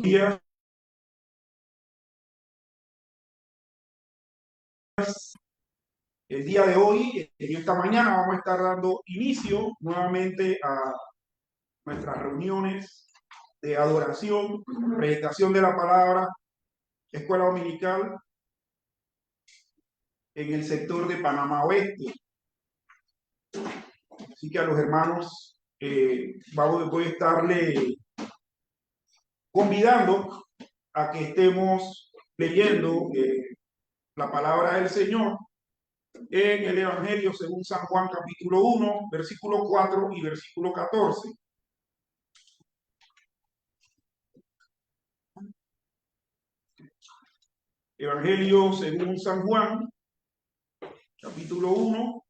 Días, el día de hoy, en esta mañana, vamos a estar dando inicio nuevamente a nuestras reuniones de adoración, meditación de la palabra, escuela dominical en el sector de Panamá Oeste. Así que a los hermanos voy a estarle convidando a que estemos leyendo la palabra del Señor en el Evangelio según San Juan capítulo 1, versículo 4 y versículo 14. Evangelio según San Juan, capítulo 1,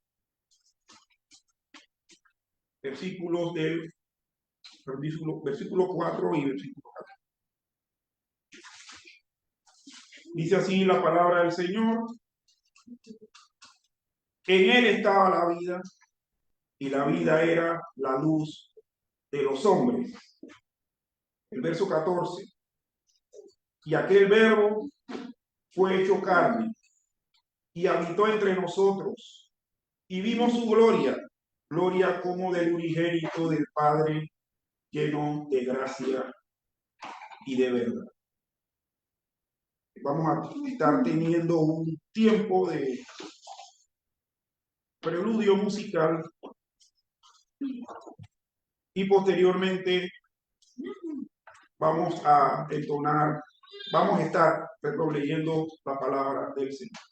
versículo 4 y versículo 14. Dice así la palabra del Señor: en él estaba la vida, y la vida era la luz de los hombres. El verso 14. Y aquel verbo fue hecho carne, y habitó entre nosotros, y vimos su gloria, gloria como del unigénito del Padre, lleno de gracia y de verdad. Vamos a estar teniendo un tiempo de preludio musical y posteriormente vamos a estar leyendo la palabra del Señor.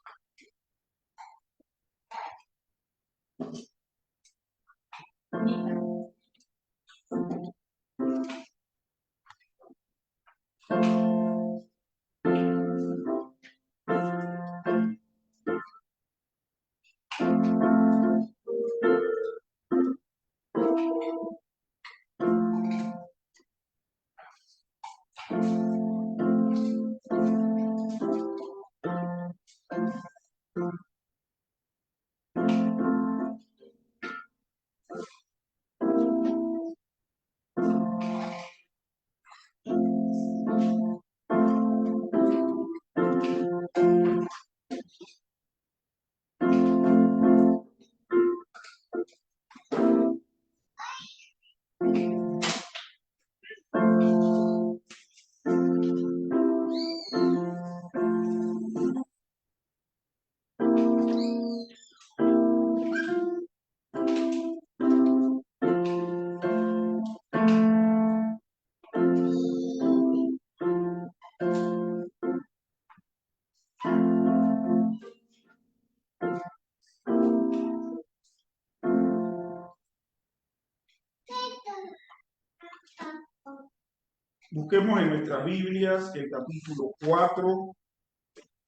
Busquemos en nuestras Biblias el capítulo 4,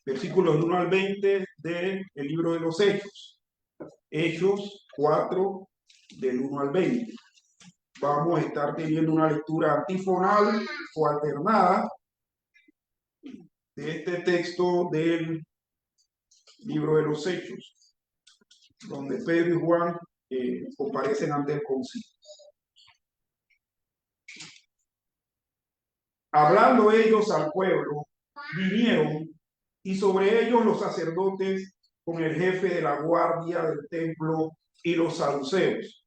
versículos 1 al 20 del libro de los Hechos. Hechos 4, del 1 al 20. Vamos a estar teniendo una lectura antifonal o alternada de este texto del libro de los Hechos, donde Pedro y Juan comparecen ante el concilio. Hablando ellos al pueblo, vinieron, y sobre ellos los sacerdotes con el jefe de la guardia del templo y los saduceos,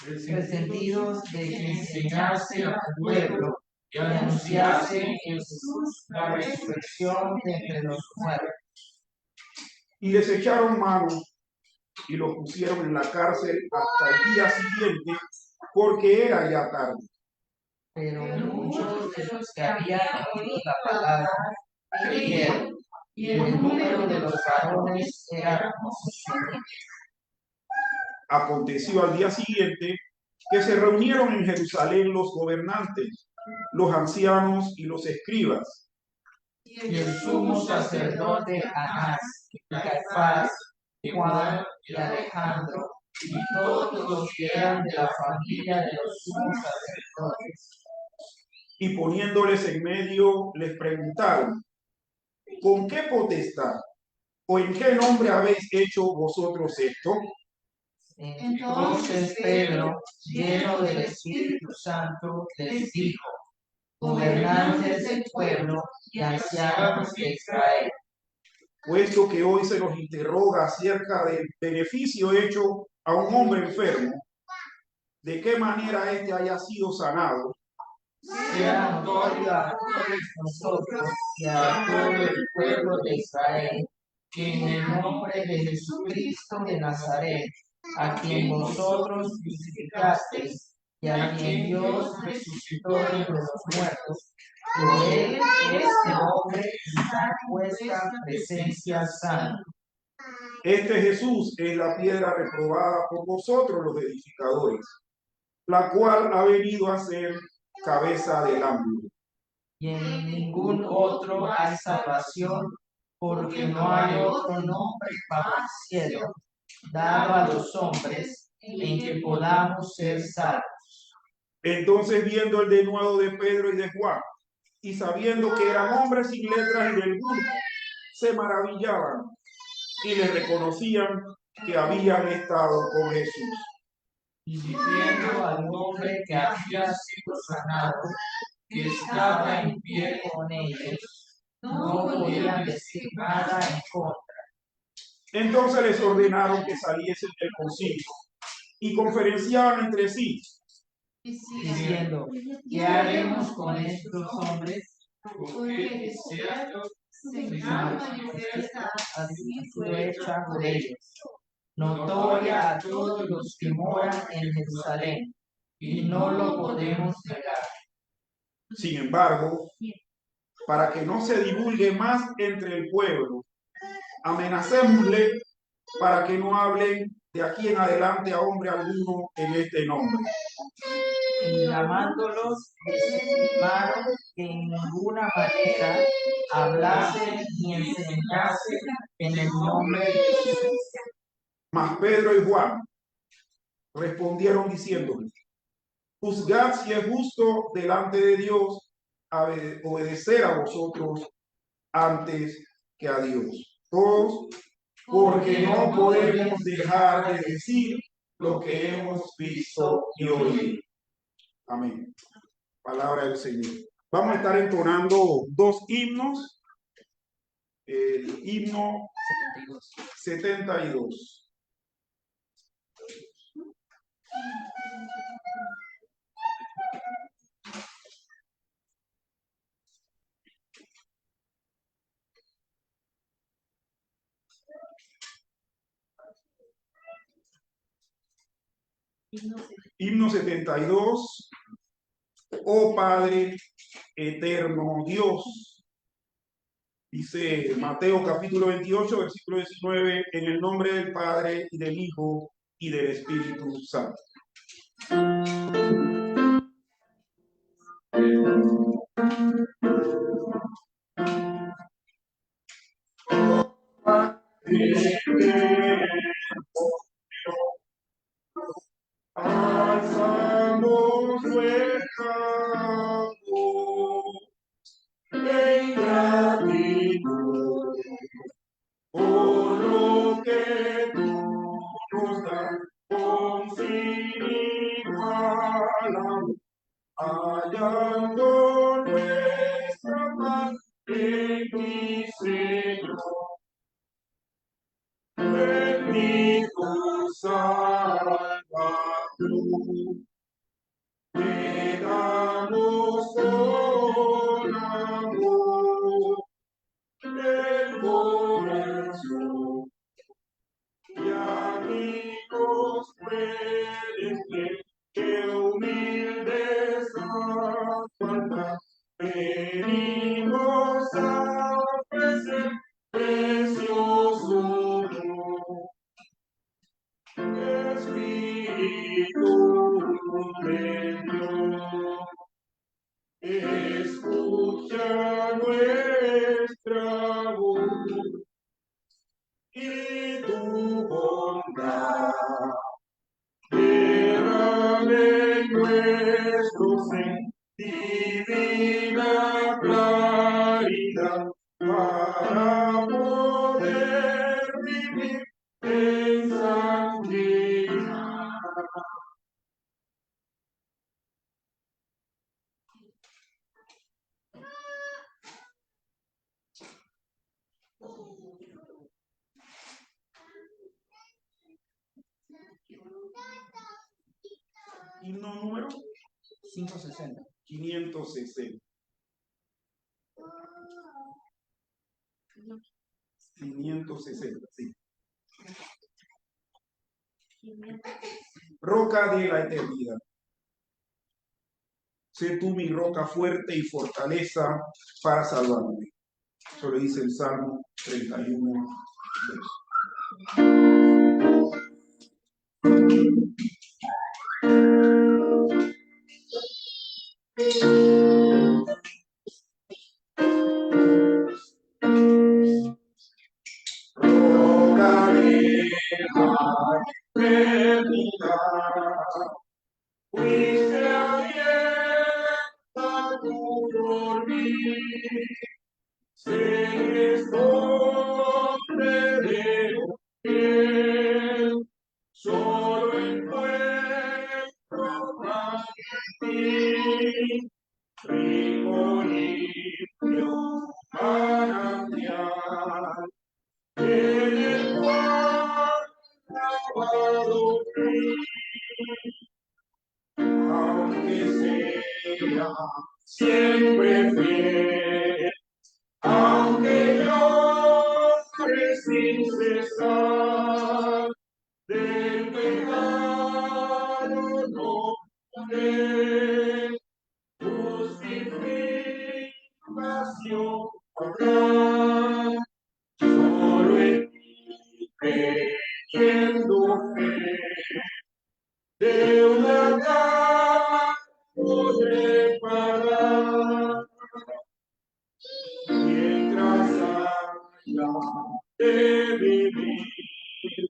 resentidos de que enseñase al pueblo y anunciase en Jesús la resurrección de entre los muertos. y les echaron mano y los pusieron en la cárcel hasta el día siguiente, porque era ya tarde. Pero muchos de los que habían oído la palabra creyeron, y el número de los varones era mucho. Aconteció al día siguiente que se reunieron en Jerusalén los gobernantes, los ancianos y los escribas, Y el sumo sacerdote Anás, y Caifás, y Juan, y Alejandro, y todos los que eran de la familia de los sumos sacerdotes. y poniéndoles en medio les preguntaron: ¿con qué potestad o en qué nombre habéis hecho vosotros esto? Entonces Pedro, lleno del Espíritu Santo, les dijo: gobernantes del pueblo y ancianos de Israel, puesto que hoy se nos interroga acerca del beneficio hecho a un hombre enfermo, de qué manera éste haya sido sanado, sea notorio a todos nosotros y a todo el pueblo de Israel, que en el nombre de Jesucristo de Nazaret, a quien vosotros crucificasteis y a quien Dios resucitó de entre los muertos, por él este hombre está en vuestra presencia sana. este Jesús es la piedra reprobada por vosotros los edificadores, la cual ha venido a ser cabeza del ángulo. Y en ningún otro hay salvación, porque no hay otro nombre bajo el cielo dado a los hombres en que podamos ser salvos. Entonces, viendo el denuedo de Pedro y de Juan, y sabiendo que eran hombres sin letras y del vulgo, se maravillaban y les reconocían que habían estado con Jesús. Y diciendo al hombre que había sido sanado, que estaba en pie con ellos, no podían decir nada en contra. Entonces les ordenaron que saliesen del concilio y conferenciaban entre sí, diciendo: ¿qué haremos con estos hombres? Porque es cierto, señal manifiesta así fue hecha por ellos, notoria a todos los que moran en Jerusalén, y no lo podemos negar. sin embargo, para que no se divulgue más entre el pueblo, amenacémosle para que no hablen de aquí en adelante a hombre alguno en este nombre. Y llamándolos, les intimaron que en ninguna manera hablasen ni enseñasen en el nombre de Jesús. Mas Pedro y Juan respondieron diciéndole: juzgad si es justo delante de Dios obedecer a vosotros antes que a Dios. Todos, porque no podemos dejar de decir lo que hemos visto y oído. Amén. Palabra del Señor. Vamos a estar entonando dos himnos. El himno 72. Himno 72. Oh Padre eterno Dios. Dice Mateo capítulo 28, versículo 19, en el nombre del Padre y del Hijo y del Espíritu Santo. Alzamos nuestra voz en gratitud por lo que tú nos das con sin igual, hallando nuestra paz en ti, Señor. Bendito Salvador, te damos con amor el corazón y amigos pueden ver que humildes faltas venimos a ofrecer precioso don. Espíritu de Dios, escucha nuestra voz y tu bondad. Derrame en nuestro ser divina claridad para poder vivir en santidad. 560. 560. 560, sí. Roca de la eternidad. Sé tú mi roca fuerte y fortaleza para salvarme. Eso lo dice el Salmo 31. Roca de la eternidad, fuiste abierta tú por mí. Eres hombre de fiel, solo encuentro paz en ti, rico limpio manantial, en el cual lavado fui, aunque sea siempre fiel. Aunque llore sin cesar, del pecado no podré, justificación habrá, solo en ti creyendo fe, de una verdad podré pagar. Mientras haya de vivir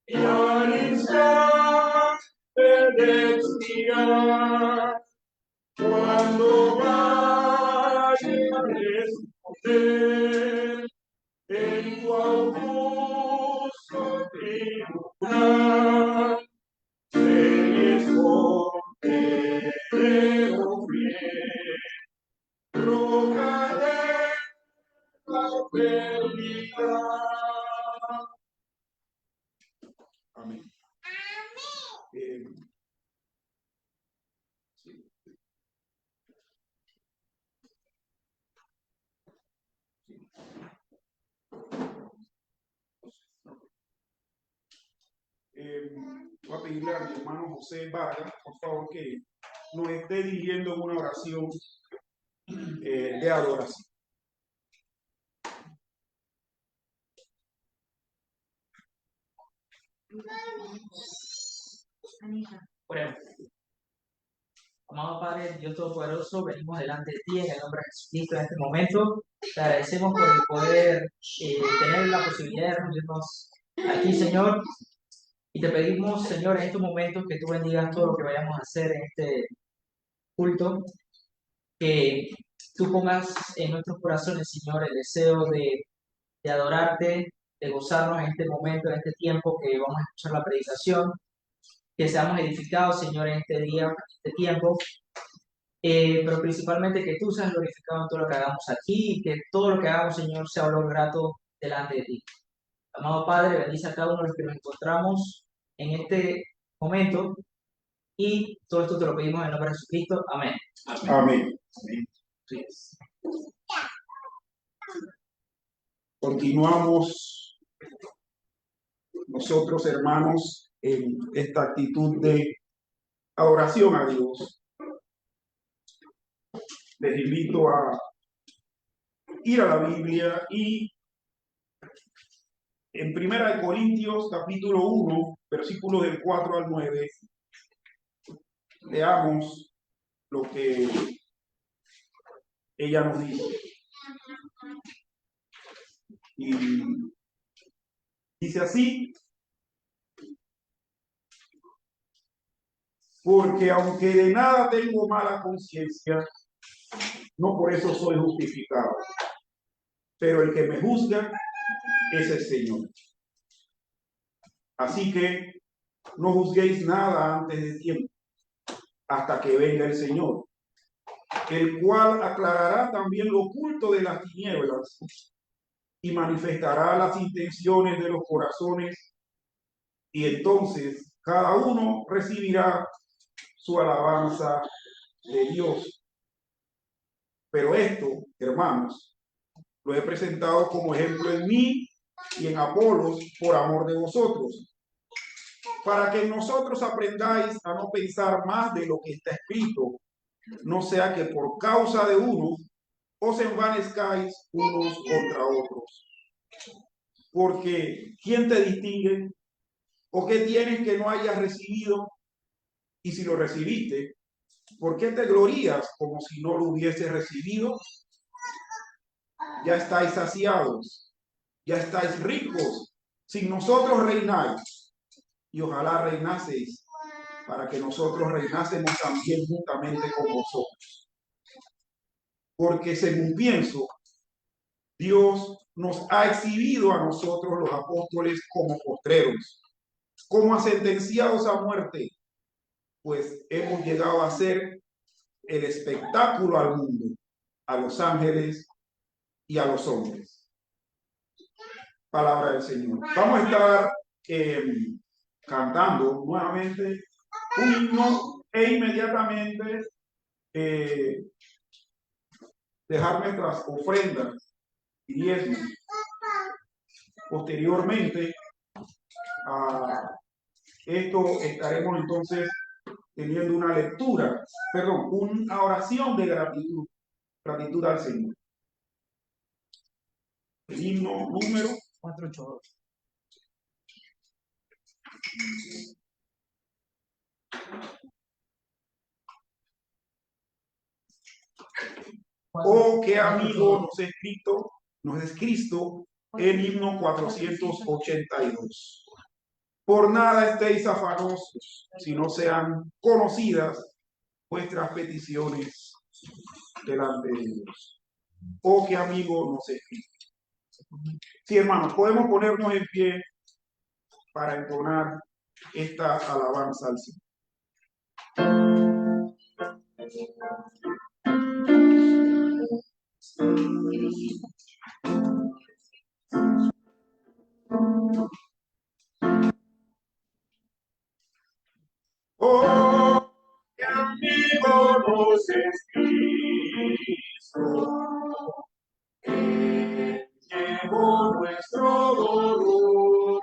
y al instante de expirar, cuando vaya a responder en tu augusto tribunal, se les condenaré fiel, roca de la eternidad. Amén. Sí. Voy a pedirle a mi hermano José Vargas, por favor, que nos esté dirigiendo en una oración de adoración. Oremos. Amado Padre, Dios Todopoderoso, venimos delante de ti en el nombre de Jesucristo en este momento. Te agradecemos por el poder tener la posibilidad de reunirnos aquí, Señor. Y te pedimos, Señor, en estos momentos que tú bendigas todo lo que vayamos a hacer en este culto. Que tú pongas en nuestros corazones, Señor, el deseo de adorarte, de gozarnos en este momento, en este tiempo que vamos a escuchar la predicación. Que seamos edificados, Señor, en este día, en este tiempo. Pero principalmente que tú seas glorificado en todo lo que hagamos aquí y que todo lo que hagamos, Señor, sea olor grato delante de ti. Amado Padre, bendice a cada uno de los que nos encontramos en este momento y todo esto te lo pedimos en el nombre de Jesucristo. Amén. Amén. Amén. Sí. Continuamos nosotros, hermanos, en esta actitud de adoración a Dios. Les invito a ir a la Biblia y en 1 Corintios capítulo 1, versículos del 4 al 9, leamos lo que ella nos dice. Y dice así: porque aunque de nada tengo mala conciencia, no por eso soy justificado, pero el que me juzga es el Señor. Así que no juzguéis nada antes de tiempo, hasta que venga el Señor, el cual aclarará también lo oculto de las tinieblas y manifestará las intenciones de los corazones, y entonces cada uno recibirá su alabanza de Dios. Pero esto, hermanos, lo he presentado como ejemplo en mí y en Apolos por amor de vosotros, para que nosotros aprendáis a no pensar más de lo que está escrito, no sea que por causa de uno os envanezcáis unos contra otros. Porque ¿quién te distingue? ¿O qué tienes que no hayas recibido? Y si lo recibiste, ¿por qué te glorías como si no lo hubieses recibido? Ya estáis saciados, ya estáis ricos, sin nosotros reináis, y ojalá reinaseis, para que nosotros reinásemos también juntamente con vosotros. Porque según pienso, Dios nos ha exhibido a nosotros los apóstoles como postreros, como a sentenciados a muerte, pues hemos llegado a ser el espectáculo al mundo, a los ángeles y a los hombres. Palabra del Señor. Vamos a estar cantando nuevamente un himno e inmediatamente dejar nuestras ofrendas y diezmos. Posteriormente a esto estaremos entonces teniendo una lectura, una oración de gratitud al Señor. El himno número 482. Oh, qué amigo nos es Cristo, el himno 482. Por nada estéis afanosos, si no sean conocidas vuestras peticiones delante de Dios. Oh, qué amigo nos es Cristo. Sí, hermanos, podemos ponernos en pie para entonar esta alabanza al Señor. Oh, qué amigo nos es Cristo, que llevó nuestro dolor.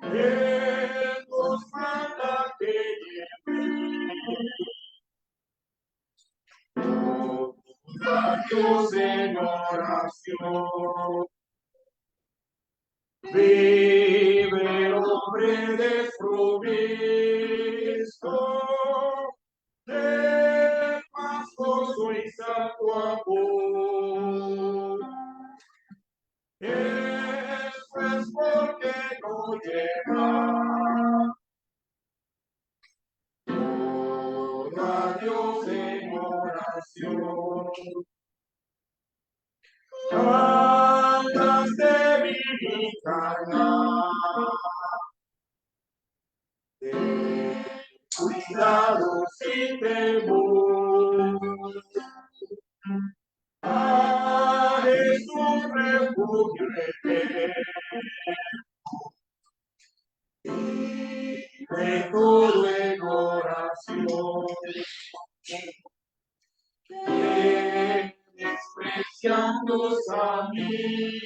Él nos manda que llevemos a Dios en oración. Vive el hombre desprovisto de más gozo y santo amor. Eso es porque no lleva todo a Dios en oración. Andas de mi carnal, de cuidado sin temor. A Jesús refugio de todo en oración. Despreciando los amigos,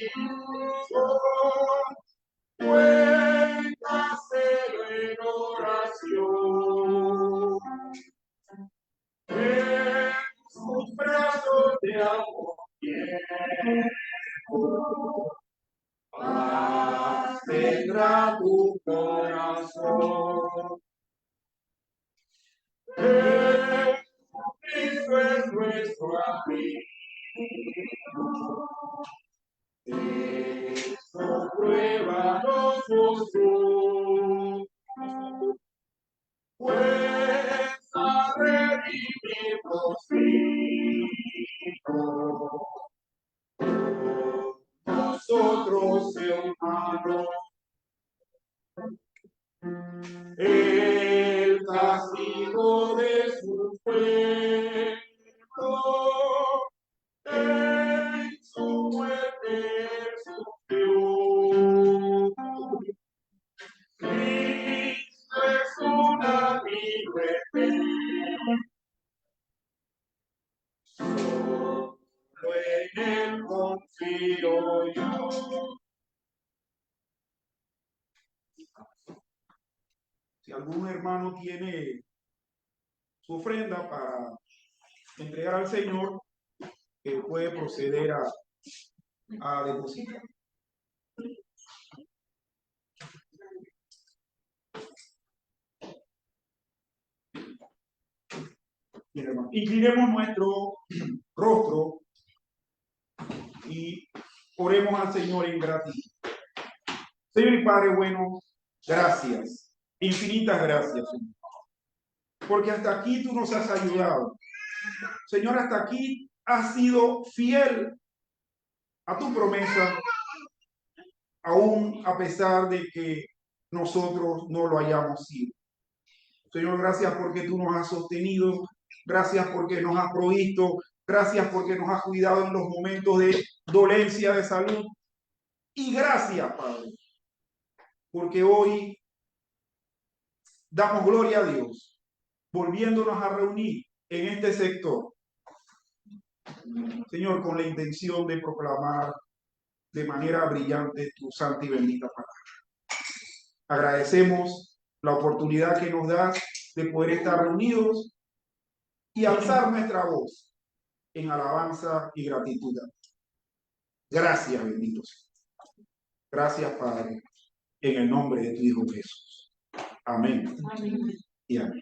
cuéntaselo en oración. En sus brazos de amor paz tendrá tu corazón. Cristo es nuestro amigo. Esto prueba nos mostró. Pues a redimirnos nosotros hermanos. El castigo de su pueblo en su muerte sufrió. Cristo es un amigo eterno él confío yo. Si algún hermano tiene su ofrenda para entregar al Señor, puede proceder a depositar. Bien, hermano. Inclinemos nuestro rostro y oremos al Señor en gratitud. Señor y Padre bueno, gracias, infinitas gracias, Señor, porque hasta aquí tú nos has ayudado. Señor, hasta aquí has sido fiel a tu promesa, aún a pesar de que nosotros no lo hayamos sido. Señor, gracias porque tú nos has sostenido, gracias porque nos has provisto, gracias porque nos has cuidado en los momentos de dolencia de salud. Y gracias, Padre, porque hoy damos gloria a Dios, volviéndonos a reunir en este sector, Señor, con la intención de proclamar de manera brillante tu santa y bendita palabra. Agradecemos la oportunidad que nos das de poder estar reunidos y alzar nuestra voz en alabanza y gratitud. Gracias, benditos. Gracias, Padre, en el nombre de tu Hijo Jesús. Amén. Amén. Y amén.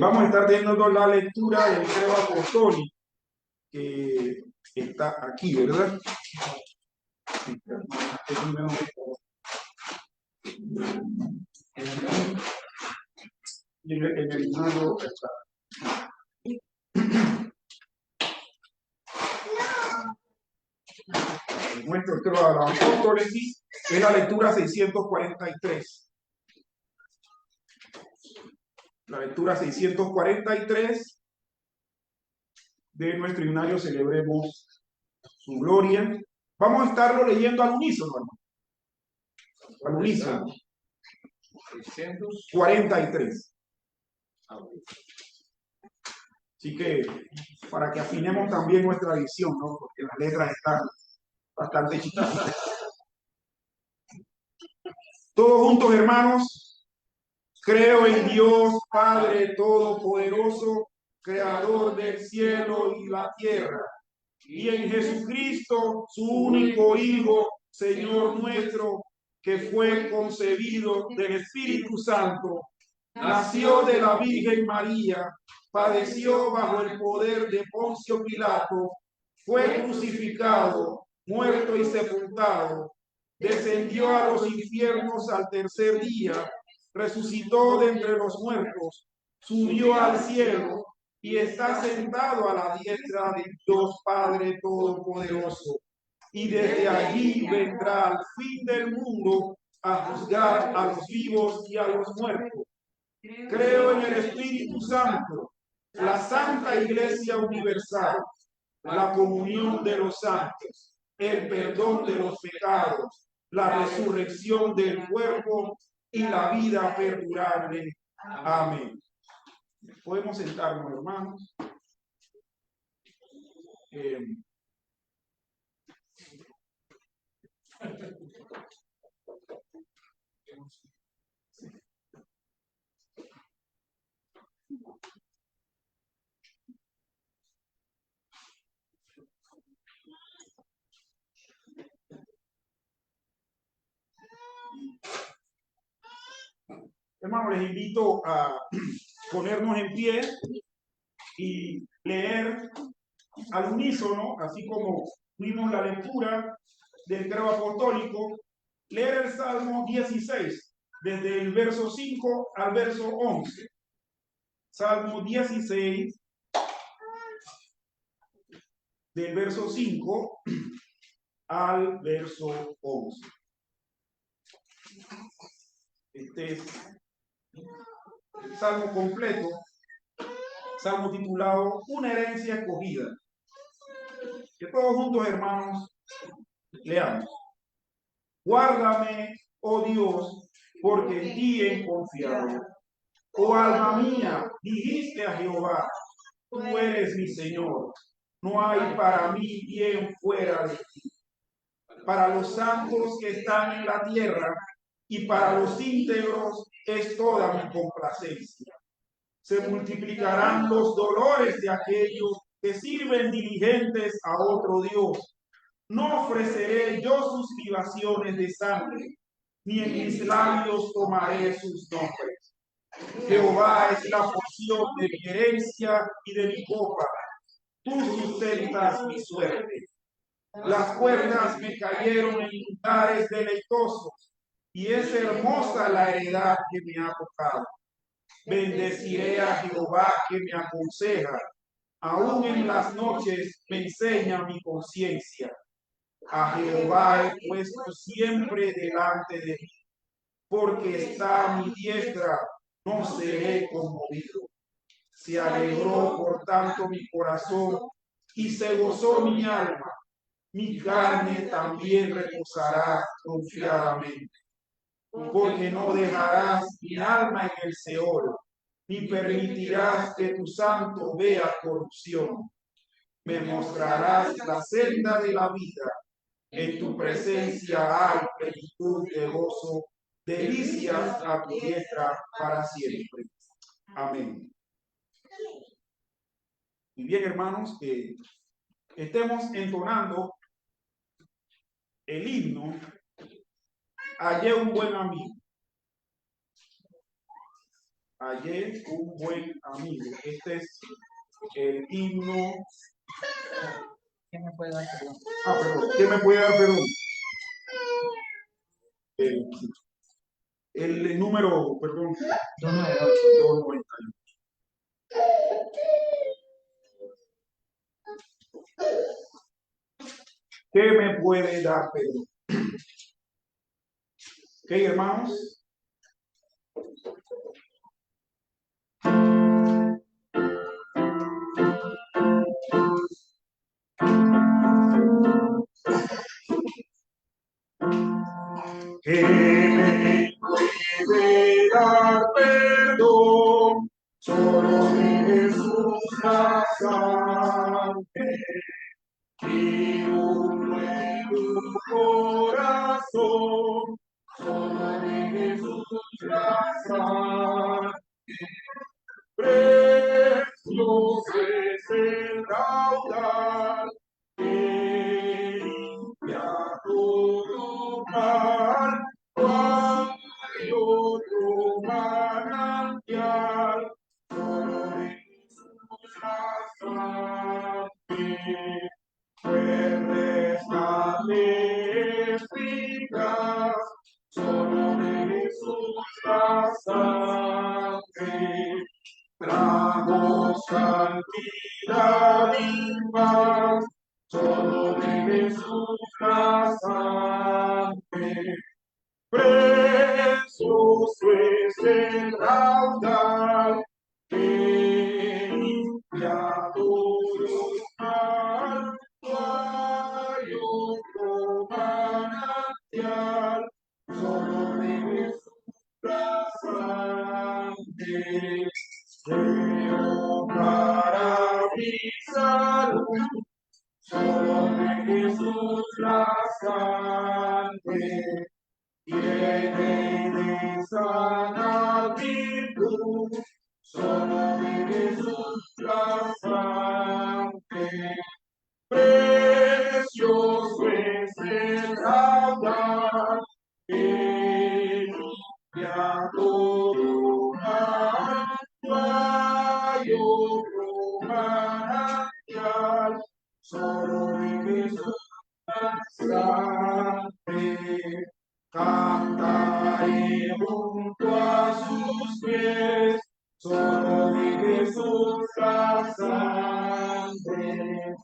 Vamos a estar teniendo la lectura del credo apostólico que está aquí, ¿verdad? En el libro está. Nuestro credo a los apóstoles es la lectura 643. La lectura 643 de nuestro himnario Celebremos su Gloria. Vamos a estarlo leyendo al unísono, hermano. Al unísono. 643. Así que para que afinemos también nuestra visión, ¿no? Porque las letras están bastante chiquitas. Todos juntos, hermanos. Creo en Dios Padre Todopoderoso, Creador del cielo y la tierra, y en Jesucristo, su único Hijo, Señor nuestro, que fue concebido del Espíritu Santo, nació de la Virgen María, padeció bajo el poder de Poncio Pilato, fue crucificado, muerto y sepultado, descendió a los infiernos al tercer día, resucitó de entre los muertos, subió al cielo y está sentado a la diestra de Dios Padre Todopoderoso. Y desde allí vendrá al fin del mundo a juzgar a los vivos y a los muertos. Creo en el Espíritu Santo, la Santa Iglesia Universal, la comunión de los santos, el perdón de los pecados, la resurrección del cuerpo y la vida perdurable. Amén. Podemos sentarnos, hermanos. Hermanos, les invito a ponernos en pie y leer al unísono, así como vimos la lectura del credo apostólico, leer el Salmo 16, desde el verso 5 al verso 11. Salmo 16, del verso 5 al verso 11. Este es el salmo completo, salmo titulado Una herencia escogida. Que todos juntos, hermanos, leamos. Guárdame, oh Dios, porque en ti he confiado. Oh alma mía, dijiste a Jehová, tú eres mi Señor. no hay para mí bien fuera de ti. Para los santos que están en la tierra y para los íntegros es toda mi complacencia. Se multiplicarán los dolores de aquellos que sirven diligentes a otro Dios. No ofreceré yo sus libaciones de sangre, ni en mis labios tomaré sus nombres. Jehová es la porción de mi herencia y de mi copa. Tú sustentas mi suerte. Las cuerdas me cayeron en lugares deleitosos, y es hermosa la heredad que me ha tocado. Bendeciré a Jehová que me aconseja. Aún en las noches me enseña mi conciencia. A Jehová he puesto siempre delante de mí, porque está a mi diestra, no seré conmovido. Se alegró por tanto mi corazón y se gozó mi alma. Mi carne también reposará confiadamente, porque no dejarás mi alma en el Seol, ni permitirás que tu santo vea corrupción. Me mostrarás la senda de la vida. En tu presencia hay plenitud de gozo, delicias a tu diestra para siempre. Amén. Y bien, hermanos, estemos entonando el himno Hallé un buen amigo. Hallé un buen amigo. Este es el himno. ¿Quién me puede dar perdón? Perdón. ¿Quién me puede dar perdón? El número, perdón. 298. ¿Qué me puede dar perdón? ¿Ok, hermanos? ¿Qué me puede dar perdón? Solo de Jesús la sangre y un nuevo corazón. Solo de Jesús la sangre. Precioso es el caudal que limpia todo mal. No hay otro manantial, solo de Jesús la sangre. Fuertes eficaz, solo de Jesús la sangre. Trago santidad y paz, solo de Jesús la sangre. Precioso es el raudal que limpia todo mal. No hay otro manantial, solo de Jesús la sangre. Creo para mi salud, solo de Jesús la sangre. Tiene de sana virtud, solo de Jesús la sangre. Precioso es el raudal que limpia todo mal. No hay otro manantial, solo de Jesús la sangre. Cantaré junto a sus pies, solo de Jesús la sangre.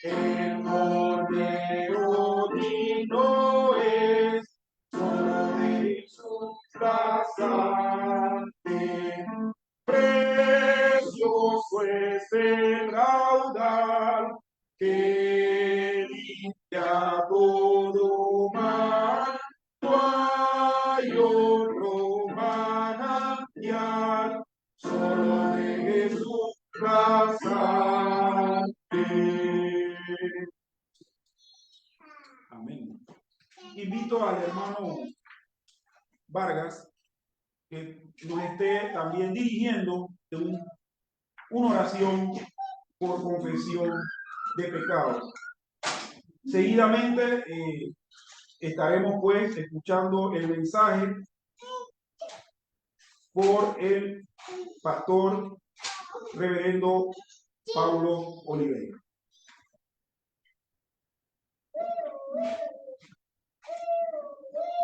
El cordero digno es, solo de Jesús la sangre. Precioso es el raudal que limpia todo mal. No hay otro manantial, solo de Jesús la sangre. invito al hermano Vargas que nos esté también dirigiendo una oración por confesión de pecado. Seguidamente estaremos pues escuchando el mensaje por el pastor reverendo Paulo Oliveira.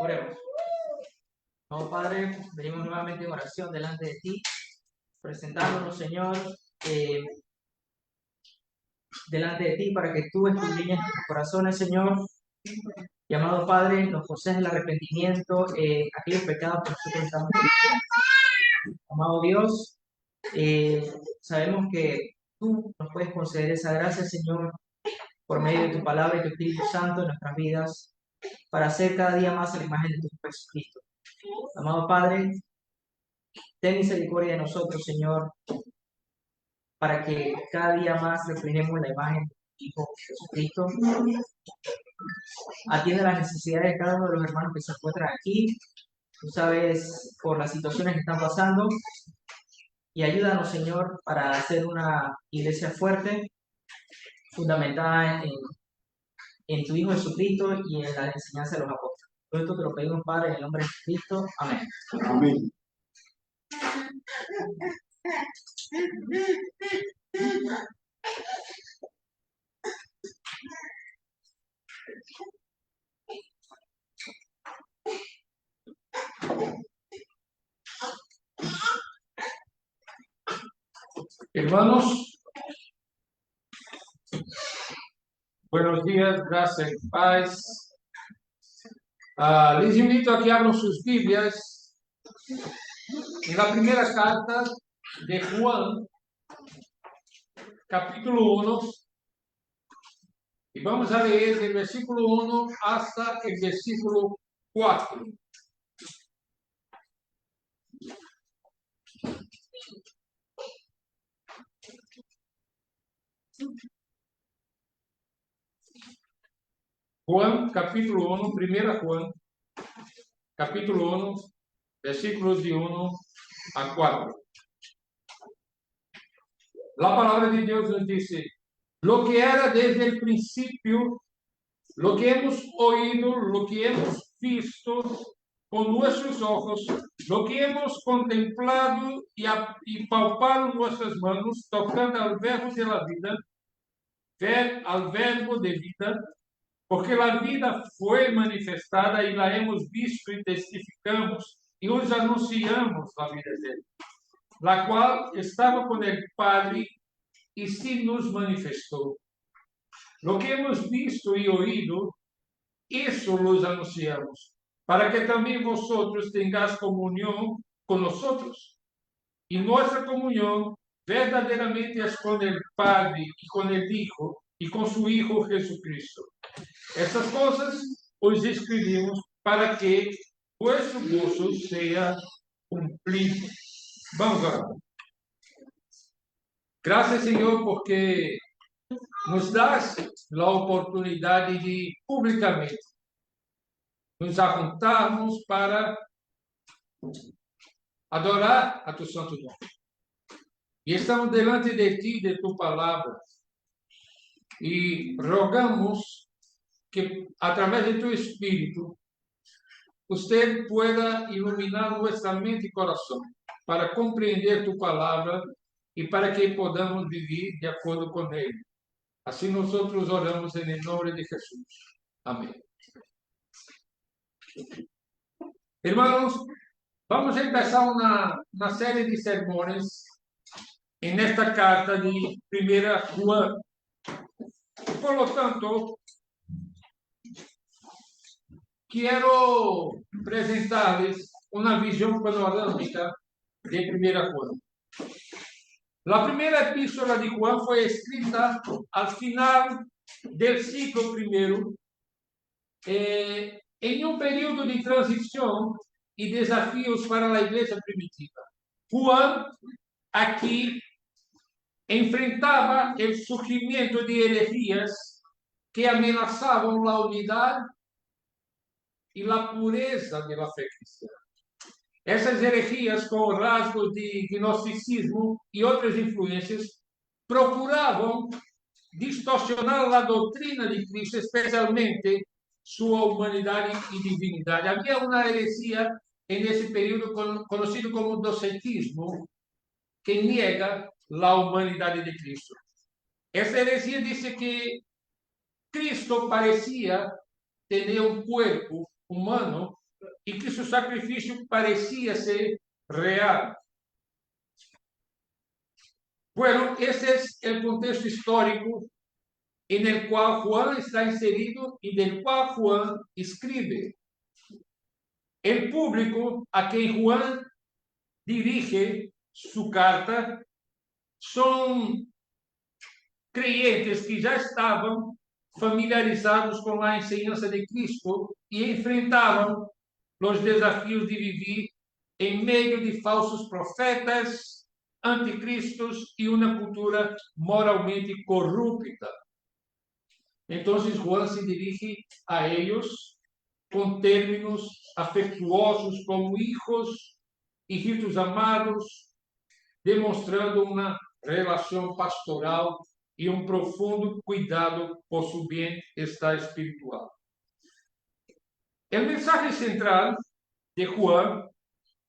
Oremos. Oh Padre, venimos nuevamente en oración delante de ti, presentándonos, Señor, delante de ti para que tú escudriñes nuestros corazones, Señor. Y amado Padre, nos concedes el arrepentimiento, aquellos pecados que nosotros estamos cometiendo. Amado Dios, sabemos que tú nos puedes conceder esa gracia, Señor, por medio de tu palabra y tu Espíritu Santo en nuestras vidas, para hacer cada día más a la imagen de tu Hijo Jesucristo. Amado Padre, ten misericordia de nosotros, Señor, para que cada día más reflejemos la imagen de tu Hijo Jesucristo. Atiende las necesidades de cada uno de los hermanos que se encuentran aquí, tú sabes, por las situaciones que están pasando, y ayúdanos, Señor, para hacer una iglesia fuerte, fundamentada en tu Hijo Jesucristo y en la enseñanza de los apóstoles. Todo esto te lo pedimos, Padre, en el nombre de Jesucristo. Amén. Amén. Hermanos, buenos días, gracias y paz. Les invito a que abran sus Biblias en la primera carta de Juan, capítulo 1, y vamos a leer del versículo 1 hasta el versículo 4. Juan, capítulo 1, primera Juan, capítulo 1, versículos de 1 a 4. La palabra de Dios nos dice: lo que era desde el principio, lo que hemos oído, lo que hemos visto con nuestros ojos, lo que hemos contemplado y palpado nuestras manos, tocando al verbo de la vida, al verbo de vida, porque la vida fue manifestada y la hemos visto y testificamos y os anunciamos la vida de él, la cual estaba con el Padre y sí nos manifestó. Lo que hemos visto y oído, eso los anunciamos, para que también vosotros tengáis comunión con nosotros. Y nuestra comunión verdaderamente es con el Padre y con el Hijo y con su Hijo Jesucristo. Estas cosas os escribimos para que vuestro gozo sea cumplido. Vamos a ver. Gracias, Señor, porque nos das la oportunidad de públicamente nos juntarmos para adorar a tu santo nome. E estamos delante de ti, de tu palavra, e rogamos que, através de tu Espírito, você pueda iluminar nuestra mente e coração para compreender tu palavra e para que podamos viver de acordo com ele. Assim nós oramos em nome de Jesus. Amém. Hermanos, vamos a empezar una serie de sermones en esta carta de Primera Juan. Por lo tanto, quiero presentarles una visión panorámica de Primera Juan. La primera epístola de Juan fue escrita al final del siglo I, en un periodo de transición y desafíos para la iglesia primitiva. Juan aquí enfrentaba el surgimiento de herejías que amenazaban la unidad y la pureza de la fe cristiana. Essas herejias com rasgos de gnosticismo e outras influências procuravam distorsionar a doutrina de Cristo, especialmente sua humanidade e divinidade. Havia uma heresia nesse período conhecido como docetismo, que nega a humanidade de Cristo. Essa heresia disse que Cristo parecia ter um corpo humano e que seu sacrifício parecia ser real. Bueno, esse é o contexto histórico en el cual Juan está inserido y del cual Juan escribe. El público a quien Juan dirige su carta son creyentes que ya estaban familiarizados con la enseñanza de Cristo y enfrentaban los desafíos de vivir en medio de falsos profetas, anticristos y una cultura moralmente corrupta. Entonces Juan se dirige a ellos con términos afectuosos como hijos, hijitos amados, demonstrando una relación pastoral y un profundo cuidado por su bienestar espiritual. El mensaje central de Juan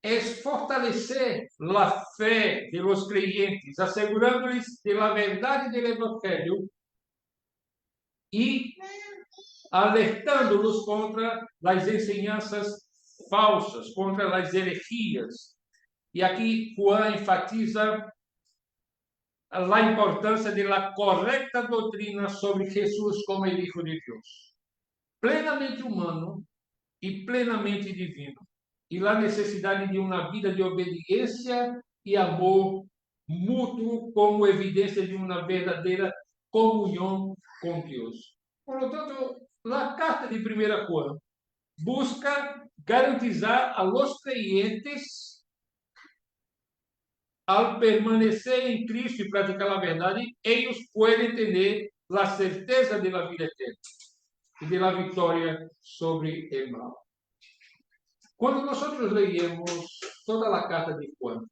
es fortalecer la fe de los creyentes, asegurándoles de la verdad del Evangelio y alertándolos contra las enseñanzas falsas, contra las herejías. Y aquí Juan enfatiza la importancia de la correcta doctrina sobre Jesús como el Hijo de Dios, plenamente humano y plenamente divino, y la necesidad de una vida de obediencia y amor mutuo como evidencia de una verdadera comunión con Dios. Por lo tanto, la carta de 1 Juan busca garantizar a los creyentes, al permanecer en Cristo y practicar la verdad, ellos pueden tener la certeza de la vida eterna y de la victoria sobre el mal. Cuando nosotros leemos toda la carta de Juan,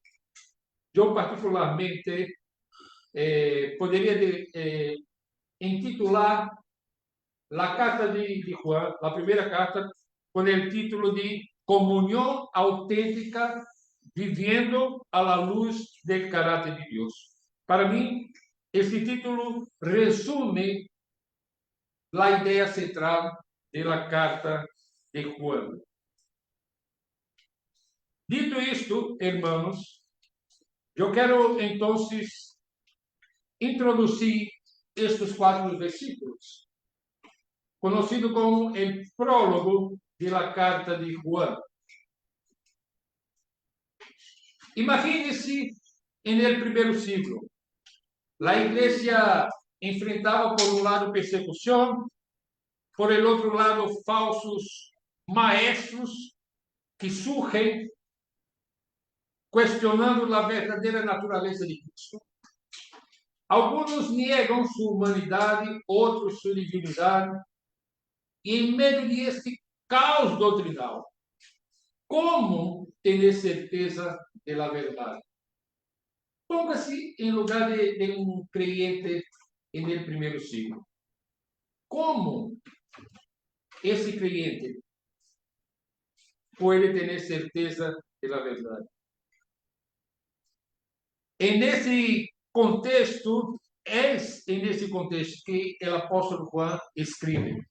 yo particularmente podría intitular la carta de Juan, la primera carta, con el título de Comunión auténtica viviendo a la luz del carácter de Dios. Para mí, este título resume la idea central de la carta de Juan. Dito esto, hermanos, yo quiero entonces introducir estos 4 versículos, conocido como el prólogo de la carta de Juan. Imagínense en el primer siglo, la iglesia enfrentaba por un lado persecución, por el otro lado falsos maestros que surgen cuestionando la verdadera naturaleza de Cristo. Algunos niegan su humanidad, otros su divinidad. Y en medio de este caos doctrinal, ¿cómo tener certeza de la verdad? Póngase en lugar de un creyente en el primer siglo. ¿Cómo ese creyente puede tener certeza de la verdad? En ese contexto, es en ese contexto que el apóstol Juan escribe.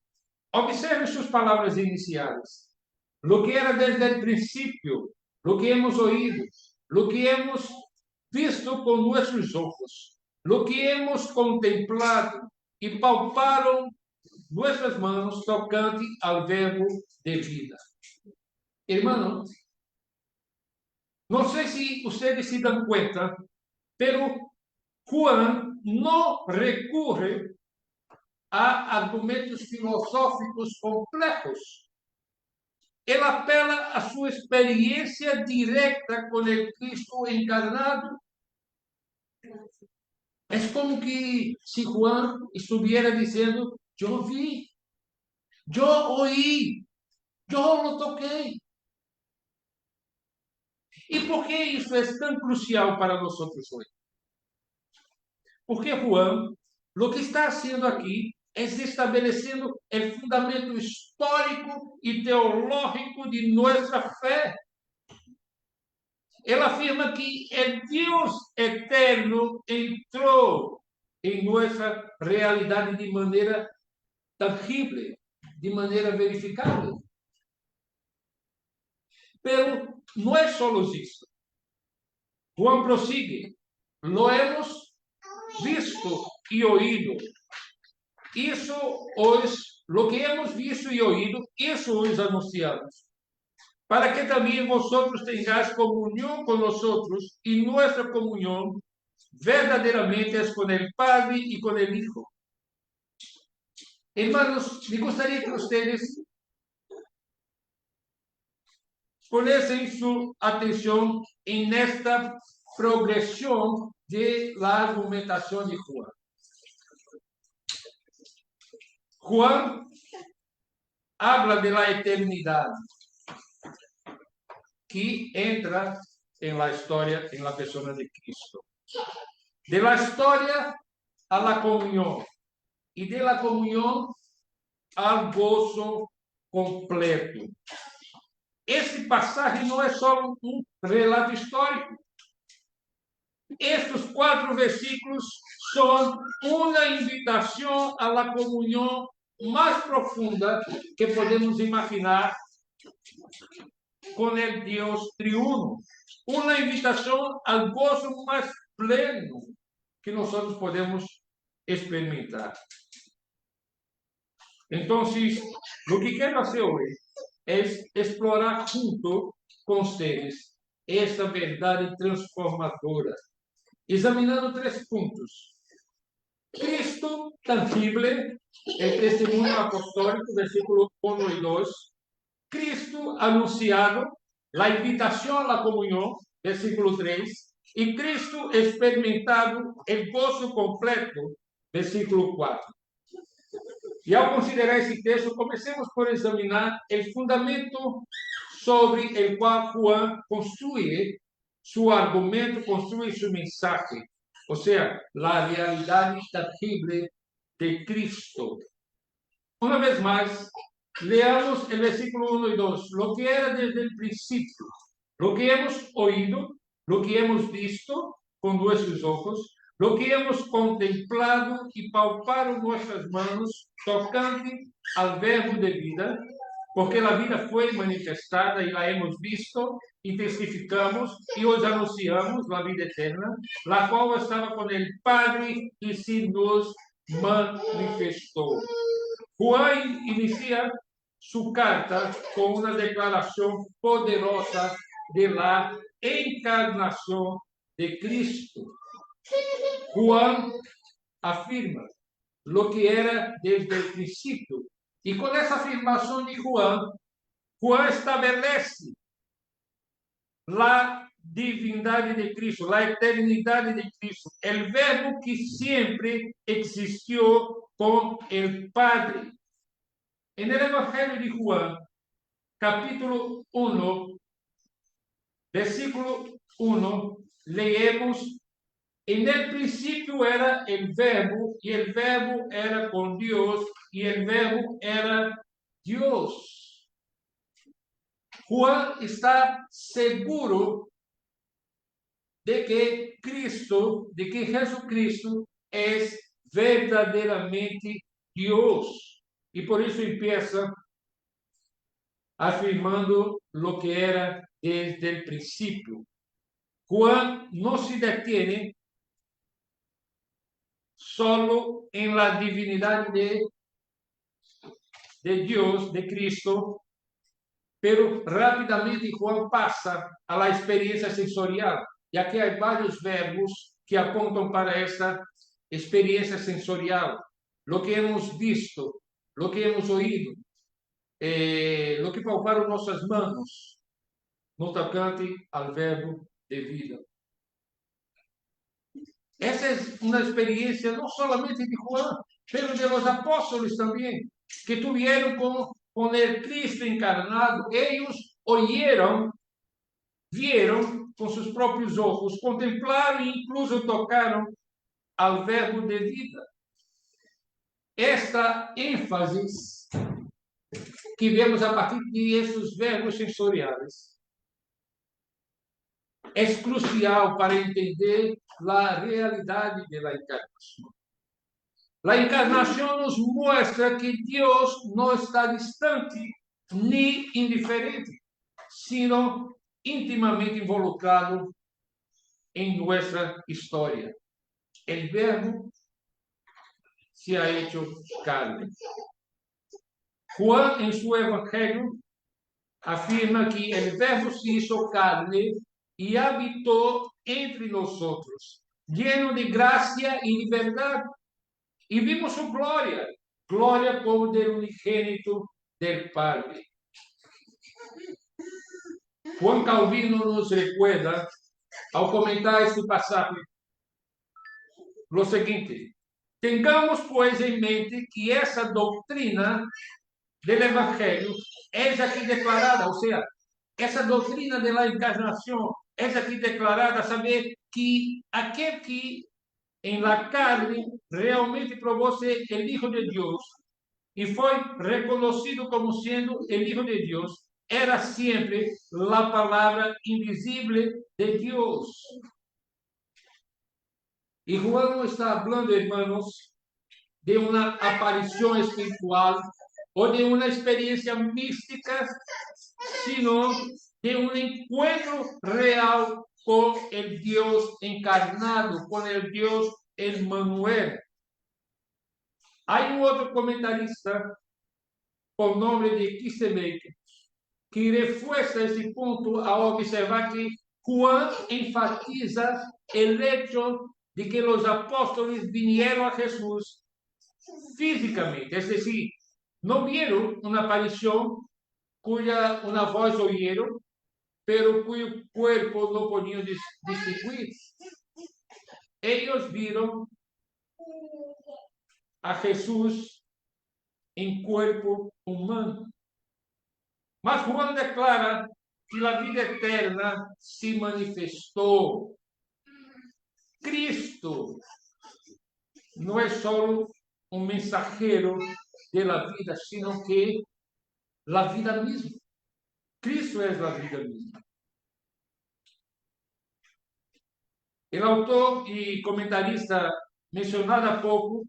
Observe sus palabras iniciales. Lo que era desde el principio, lo que hemos oído, lo que hemos visto con nuestros ojos, lo que hemos contemplado y palparon nuestras manos tocante al verbo de vida. Hermanos, no sé si ustedes se dan cuenta, pero Juan no recurre a argumentos filosóficos complejos. Él apela a su experiencia directa con el Cristo encarnado. Es como que si Juan estuviera diciendo, yo vi, yo oí, Yo lo toqué. ¿Y por qué isso é tão crucial para nós hoje? Porque Juan, lo que está haciendo aqui é estabelecendo o fundamento histórico e teológico de nossa fé. Ele afirma que o Deus eterno entrou em nossa realidade de maneira tangível, de maneira verificável. Pero não é só isso. Juan prosigue. Lo hemos visto y oído. Isso os, lo que hemos visto y oído, isso os anunciamos. Para que también vosotros tengáis comunión con nosotros, y nuestra comunión verdaderamente es con el Padre y con el Hijo. Hermanos, me gustaría que ustedes pusiesen su atención en esta progresión de la argumentación de Juan. Juan habla de la eternidad que entra en la historia, en la persona de Cristo. De la historia a la comunión y de la comunión al gozo completo. Esse pasaje no es solo un relato histórico. Estos 4 versículos son una invitación a la comunión más profunda que podemos imaginar con el Dios triuno. Una invitación al gozo más pleno que nosotros podemos experimentar. Entonces, lo que quiero hacer hoy es explorar junto con ustedes esta verdade transformadora, examinando 3 pontos. Cristo tangible, el testimonio apostólico, versículo 1 y 2. Cristo anunciado, la invitación a la comunión, versículo 3. Y Cristo experimentado, el gozo completo, versículo 4. E ao considerar esse texto, comecemos por examinar o fundamento sobre o qual Juan construye su argumento, construye su mensaje, o sea, la realidad tangible de Cristo. Una vez más, leamos el versículo 1 y 2, lo que era desde el principio, lo que hemos oído, lo que hemos visto con nuestros ojos, lo que hemos contemplado y palpado nuestras manos, tocante al verbo de vida, porque la vida fue manifestada y la hemos visto y testificamos y os anunciamos la vida eterna, la cual estaba con el Padre y se nos manifestó. Juan inicia su carta con una declaración poderosa de la encarnación de Cristo. Juan afirma lo que era desde el principio. Y con esa afirmación de Juan, Juan establece la divindade de Cristo, la eternidade de Cristo, el verbo que siempre existió con el Padre. En el Evangelio de Juan, capítulo 1, versículo 1, leemos: en el principio era el verbo, y el verbo era con Dios, y el verbo era Dios. Juan está seguro de que Cristo, de que Jesucristo es verdaderamente Dios. Y por eso empieza afirmando lo que era desde el principio. Juan no se detiene solo en la divinidad de Dios, de Cristo, pero rápidamente Juan pasa a la experiencia sensorial. Y aquí hay varios verbos que apuntan para esta experiencia sensorial. Lo que hemos visto, lo que hemos oído, lo que palparon nuestras manos, no tocante al verbo de vida. Essa é uma experiência não somente de Juan, pero de los apóstolos também, que tuvieron con el Cristo encarnado, ellos oyeron, vieron con sus propios ojos, contemplaron e incluso tocaron al verbo de vida. Esta ênfase que vemos a partir de esses verbos sensoriais é crucial para entender a realidade da encarnação. A encarnação nos mostra que Deus não está distante nem indiferente, sino intimamente involucrado em nossa história. O Verbo se ha hecho carne. Juan, en su Evangelio, afirma que el Verbo se hizo carne y habitó entre nosotros, lleno de gracia y de verdad. Y vimos su gloria, gloria como del unigénito del Padre. Juan Calvino nos recuerda, ao comentar este pasaje, lo seguinte: tengamos, pues, en mente que esa doctrina del Evangelio es aquí declarada, o sea, esa doctrina de la encarnación es aquí declarada, saber que aquel que en la carne realmente probó ser el Hijo de Dios y fue reconocido como siendo el Hijo de Dios, era siempre la palabra invisible de Dios. Y Juan no está hablando, hermanos, de una aparición espiritual o de una experiencia mística, sino de un encuentro real con el Dios encarnado, con el Dios Emmanuel. Hay un otro comentarista por nombre de Kissebeck que refuerza ese punto a observar que Juan enfatiza el hecho de que los apóstoles vinieron a Jesús físicamente, es decir, no vieron una aparición cuya una voz oyeron, pero cuyo cuerpo no podían distinguir. Ellos vieron a Jesús en cuerpo humano. Mas Juan declara que la vida eterna se manifestó. Cristo no es solo un mensajero de la vida, sino que la vida misma. Cristo es la vida misma. El autor y comentarista mencionado há pouco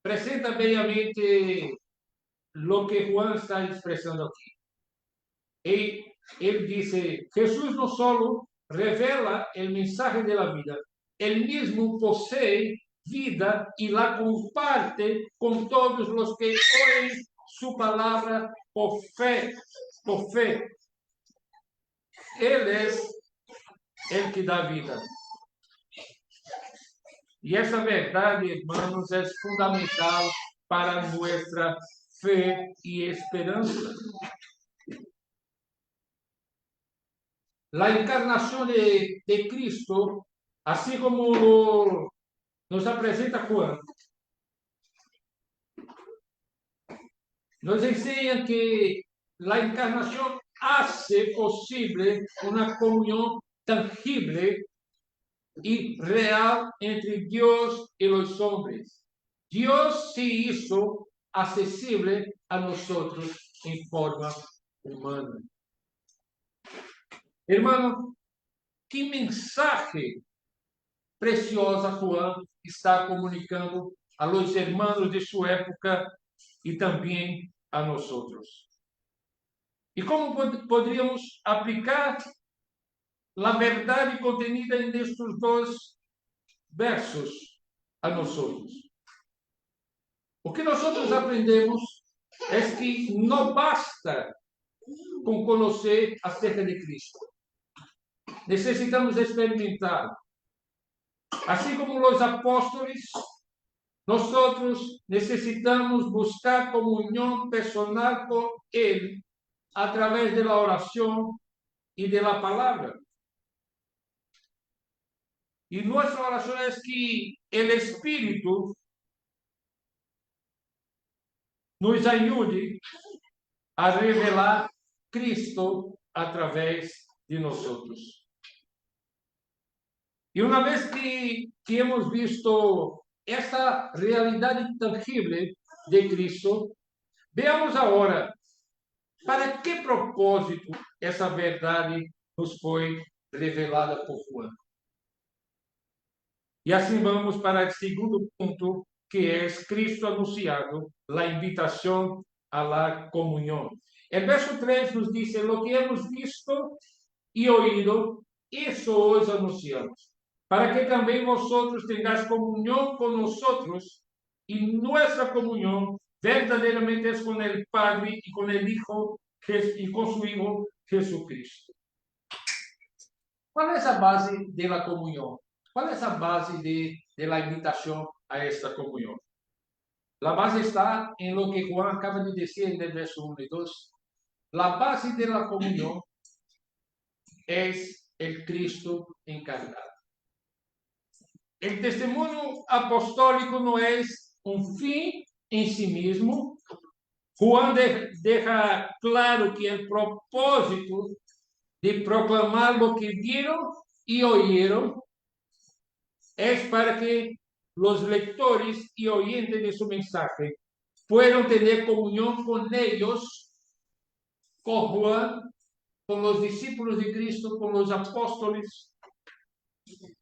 presenta bellamente lo que Juan está expresando aquí. Él dice: Jesús no solo revela el mensaje de la vida, él mismo posee vida y la comparte con todos los que oyen su palabra por fe. Por fe. Él es el que da vida. Y esa verdad, hermanos, es fundamental para nuestra fe y esperanza. La encarnación de Cristo, así como nos presenta Juan, nos enseña que la encarnación hace posible una comunión tangible y real entre Dios y los hombres. Dios se hizo accesible a nosotros en forma humana. Hermano, que mensaje preciosa Juan está comunicando a los hermanos de su época y también a nosotros. ¿Y cómo podríamos aplicar la verdad contenida en estos dos versos a nosotros? O que nosotros aprendemos es que no basta con conocer acerca de Cristo. Necesitamos experimentar. Así como los apóstoles, nosotros necesitamos buscar comunión personal con Él a través de la oración y de la palabra. Y nuestra oración es que el Espíritu nos ayude a revelar Cristo através de nosotros. Y una vez que hemos visto esta realidad tangible de Cristo, veamos ahora para que propósito essa verdade nos foi revelada por Juan. E assim vamos para o segundo ponto, que é Cristo anunciado, a invitação à la comunhão. O verso 3 nos diz: lo que hemos visto e oído, isso os anunciamos, para que também vosotros tengáis comunhão com nosotros, e nossa comunhão verdadeiramente é com o Padre e com o Hijo e com su Hijo Jesucristo. Qual é a base da comunhão? Qual é a base da invitação a esta comunhão? A base está em lo que Juan acaba de dizer no verso 1 e 2. A base da comunhão é o Cristo encarnado. O testemunho apostólico não é um fim em si mesmo. Juan deja claro que o propósito de proclamar lo que vieron y oyeron es para que los lectores y oyentes de su mensaje puedan tener comunión con ellos, con Juan, con los discípulos de Cristo, con los apóstoles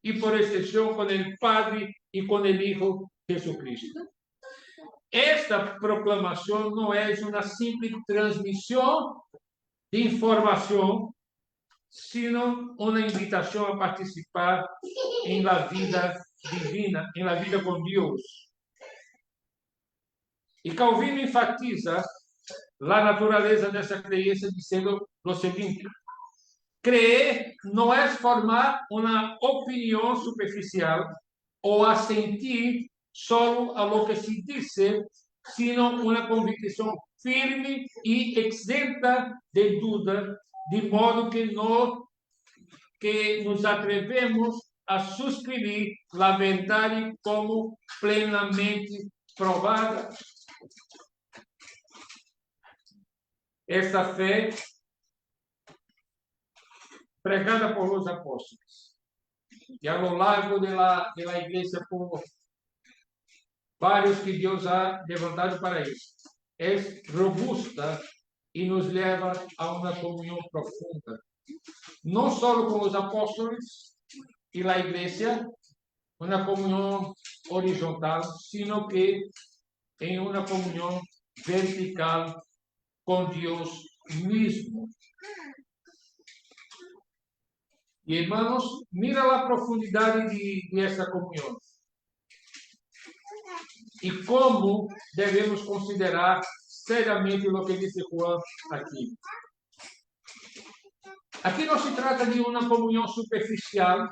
y por extensión con el Padre y con el Hijo Jesucristo. Esta proclamación no es una simple transmisión de información, sino uma invitação a participar em la vida divina, em la vida com Deus. E Calvino enfatiza a natureza dessa crença dizendo o seguinte: creer não é formar uma opinião superficial ou assentir solo a lo que se dice, sino uma convicção firme e exenta de dúvida, de modo que nos atrevemos a suscribir a verdade como plenamente provada. Esta fé, pregada por los apóstoles e a lo largo de la igreja por vários que Deus ha levantado para isso, é robusta e nos leva a uma comunhão profunda, não só com os apóstolos e a igreja, uma comunhão horizontal, sino que em uma comunhão vertical com Deus mesmo. E, irmãos, mira a profundidade de esta comunhão e como devemos considerar seriamente o que disse Juan aqui. Aqui não se trata de uma comunhão superficial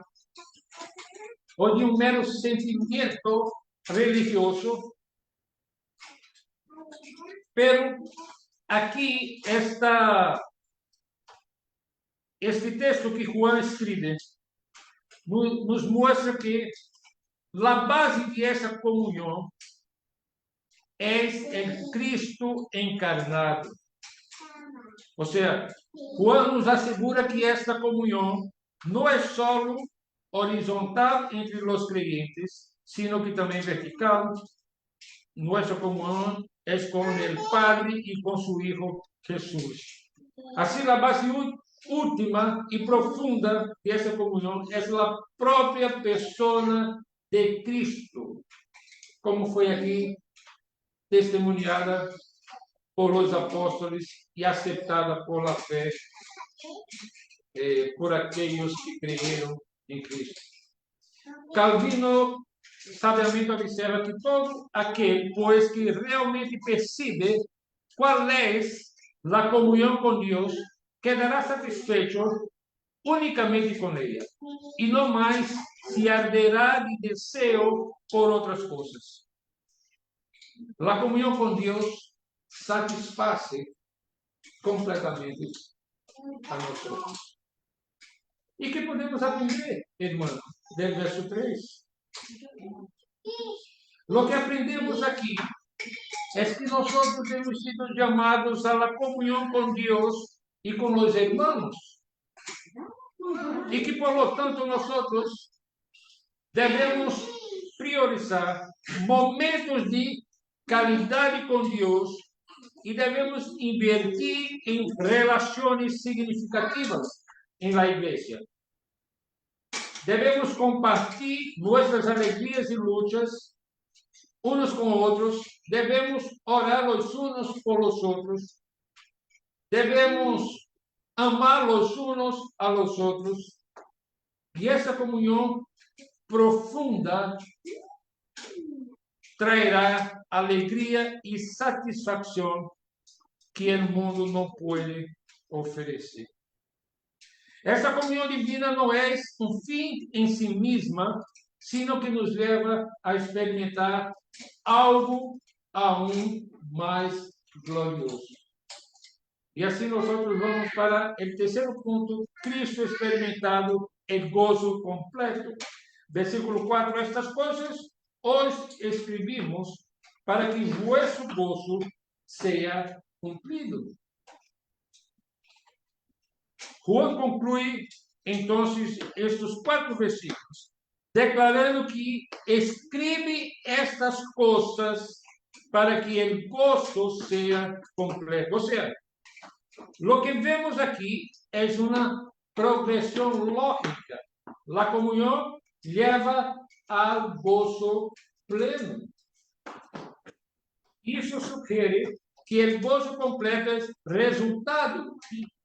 ou de um mero sentimento religioso, pero aqui este texto que Juan escreve nos mostra que a base de essa comunhão é o Cristo encarnado. Ou seja, Juan nos assegura que esta comunhão não é só horizontal entre os creyentes, sino que também vertical. Nossa comunhão é com o Padre e com su Hijo Jesús. Assim, a base última e profunda de essa comunhão é a própria persona de Cristo, como foi aqui testemunhada por los apóstoles e aceptada por la fé por aqueles que creyeron em Cristo. Calvino sabiamente observa que todo aquele, pois, que realmente percebe qual é a comunhão com Deus, quedará satisfeito unicamente com ela e não mais se arderá de desejo por outras coisas. A comunhão com Deus satisfaz completamente a nós. E que podemos aprender, irmão, do verso 3? O que aprendemos aqui es que nosotros hemos sido llamados a la comunión con Dios y con los hermanos. Y que, por lo tanto, nosotros debemos priorizar momentos de calidad con Dios y debemos invertir en relaciones significativas en la iglesia. Debemos compartir nuestras alegrías y luchas unos con otros. Debemos orar los unos por los otros. Debemos amar los unos a los otros. Y esa comunión profunda traerá alegría y satisfacción que el mundo no puede ofrecer. Esta comunión divina no es un fin en sí misma, sino que nos lleva a experimentar algo aún más glorioso. Y así nosotros vamos para el tercer punto: Cristo experimentado el gozo completo. Versículo 4, estas cosas os escribimos para que vuestro gozo sea cumplido. Juan concluye entonces estos 4 versículos, declarando que escribe estas cosas para que el gozo sea completo. O sea, lo que vemos aquí es una progresión lógica. La comunión lleva al gozo pleno. Isso sugiere que el gozo completo es resultado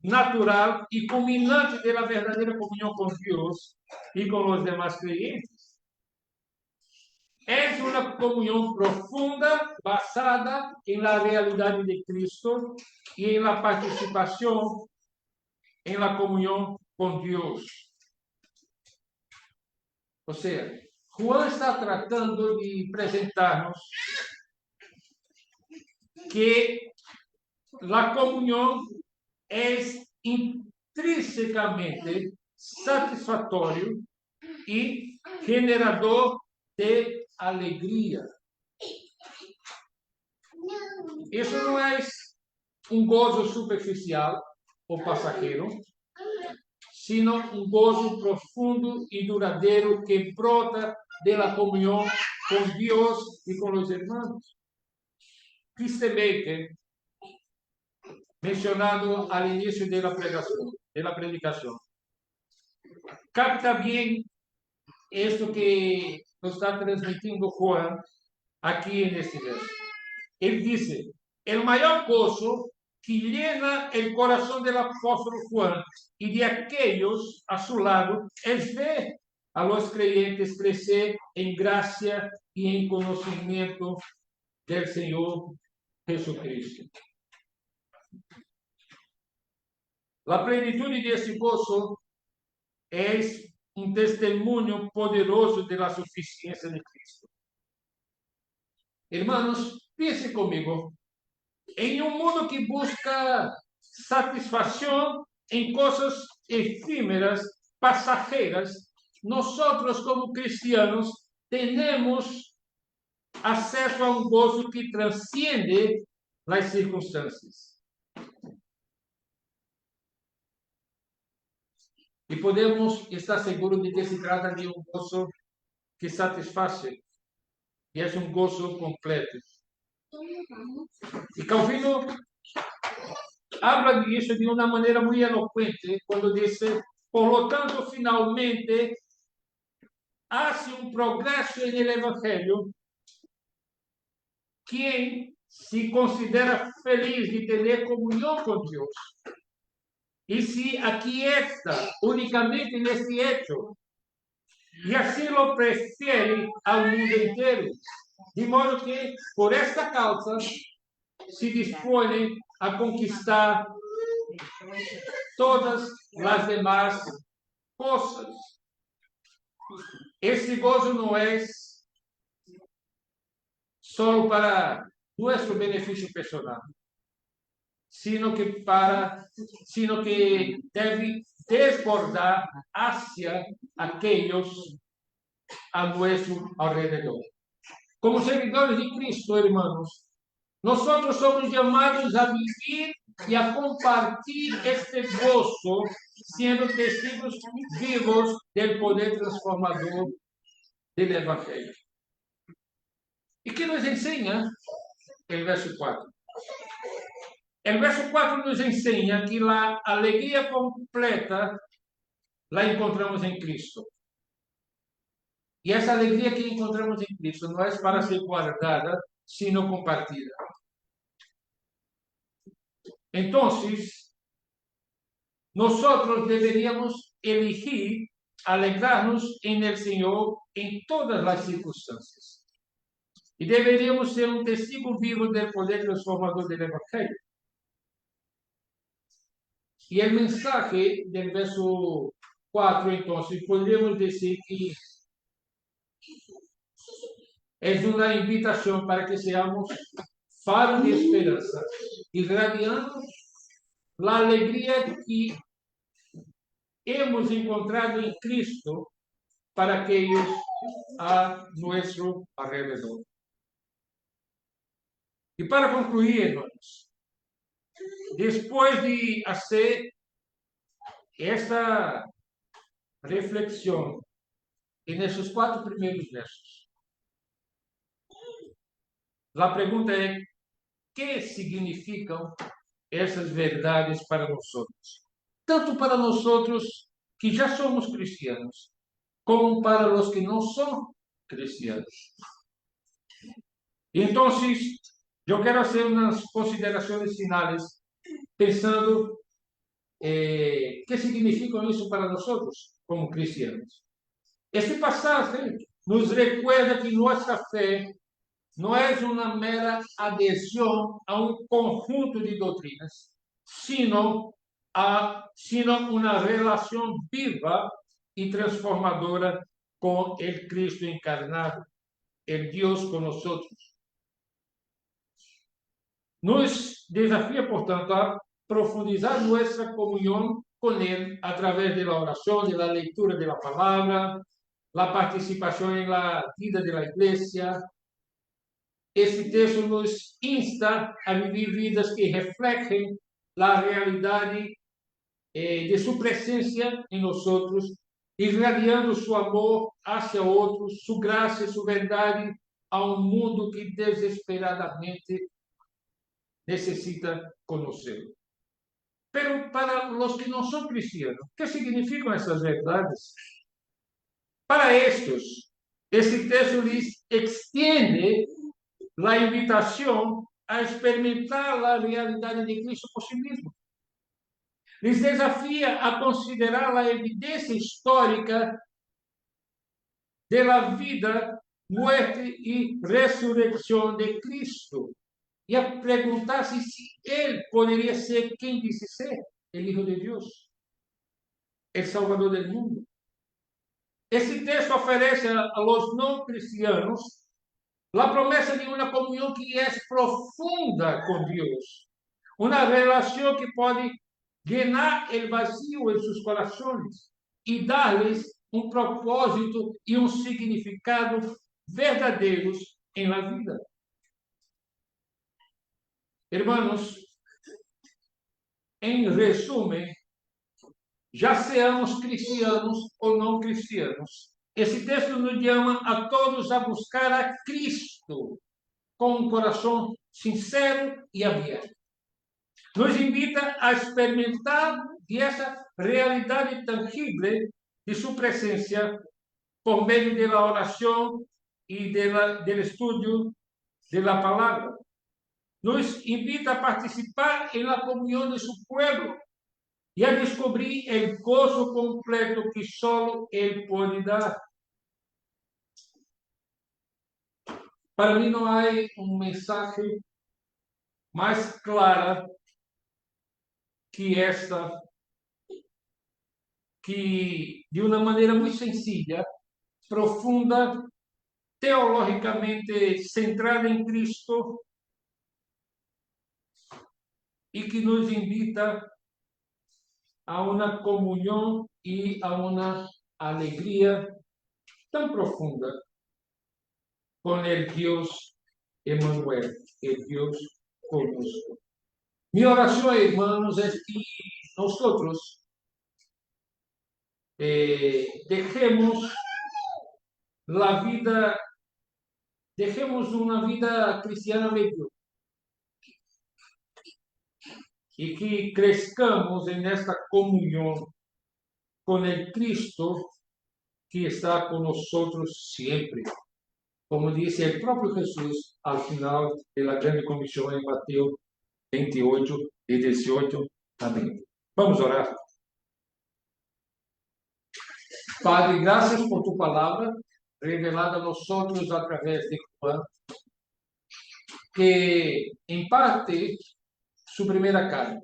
natural y culminante de la verdadera comunión con Dios y con los demás creyentes. Es una comunión profunda basada en la realidad de Cristo y en la participación en la comunión con Dios. O sea, Juan está tratando de presentarnos que la comunión es intrínsecamente satisfactorio y generador de alegría. Eso no es un gozo superficial o pasajero, sino un gozo profundo y duradero que brota de la comunión con Dios y con los hermanos. Christian Baker, mencionado al inicio de la predicación, capta bien esto que nos está transmitiendo Juan aquí en este verso. Él dice: el mayor gozo que llena el corazón del apóstol Juan y de aquellos a su lado es ver a los creyentes crecer en gracia y en conocimiento del Señor Jesucristo. La plenitud de ese gozo es un testimonio poderoso de la suficiencia de Cristo. Hermanos, piensen conmigo. En un mundo que busca satisfacción en cosas efímeras, pasajeras, nosotros como cristianos tenemos acceso a un gozo que trasciende las circunstancias. Y podemos estar seguros de que se trata de un gozo que satisface y es un gozo completo. Y Calvino habla de eso de una manera muy elocuente cuando dice: por lo tanto, finalmente hace un progreso en el Evangelio quien se considera feliz de tener comunión con Dios y se aquieta únicamente en este hecho, y así lo prefiere al mundo entero, de modo que por esta causa se dispone a conquistar todas las demás cosas. Esse gozo não é só para nosso benefício personal, sino que deve desbordar hacia aquellos a nuestro alrededor. Como seguidores de Cristo, hermanos, nosotros somos llamados a vivir y a compartir este gozo, siendo testigos vivos del poder transformador del Evangelio. ¿Y qué nos enseña el verso 4? El verso 4 nos enseña que la alegría completa la encontramos en Cristo. Y esa alegría que encontramos en Cristo no es para ser guardada, sino compartida. Entonces, nosotros deberíamos elegir alegrarnos en el Señor en todas las circunstancias. Y deberíamos ser un testigo vivo del poder transformador del Evangelio. Y el mensaje del verso 4, entonces, podríamos decir que es una invitación para que seamos faro de esperanza, irradiando la alegría que hemos encontrado en Cristo para aquellos a nuestro alrededor. Y para concluir, hermanos, después de hacer esta reflexión en esos 4 primeros versos, la pregunta es, ¿qué significan esas verdades para nosotros? Tanto para nosotros que ya somos cristianos, como para los que no son cristianos. Y entonces, yo quiero hacer unas consideraciones finales pensando qué significa eso para nosotros como cristianos. Este pasaje nos recuerda que nuestra fe no es una mera adhesión a un conjunto de doctrinas, sino una relación viva y transformadora con el Cristo encarnado, el Dios con nosotros. Nos desafía, portanto, a profundizar nuestra comunión con Él a través de la oración, de la lectura de la palabra, la participación en la vida de la iglesia. Este texto nos insta a vivir vidas que reflejen la realidad de su presencia en nosotros, irradiando su amor hacia otros, su gracia, su verdad a un mundo que desesperadamente necesita conocerlo. Pero para los que no son cristianos, ¿qué significan esas verdades? Para estos, este texto les extiende la invitación a experimentar la realidad de Cristo por sí mismo. Les desafía a considerar la evidencia histórica de la vida, muerte y resurrección de Cristo y a preguntarse si Él podría ser quien dice ser, el Hijo de Dios, el Salvador del mundo. Este texto ofrece a los no cristianos la promesa de una comunión que es profunda con Dios, una relación que puede llenar el vacío en sus corazones y darles un propósito y un significado verdaderos en la vida. Hermanos, en resumen, ya seamos cristianos o no cristianos, ese texto nos llama a todos a buscar a Cristo con un corazón sincero y abierto. Nos invita a experimentar de esa realidad tangible de su presencia por medio de la oración y del estudio de la palabra. Nos invita a participar en la comunión de su pueblo y a descubrir el gozo completo que solo Él puede dar. Para mí no hay un mensaje más claro que esta, que de una manera muy sencilla, profunda, teológicamente centrada en Cristo y que nos invita a una comunión y a una alegría tan profunda con el Dios Emmanuel, el Dios conosco. Mi oración, hermanos, es que nosotros dejemos una vida cristiana mediocre y que crezcamos en esta comunión con el Cristo que está con nosotros siempre. Como dice el propio Jesús al final de la Grande Comisión en Mateo 28 y 18. Amén. Vamos a orar. Padre, gracias por tu palabra revelada a nosotros a través de Juan, que en parte su primera carta,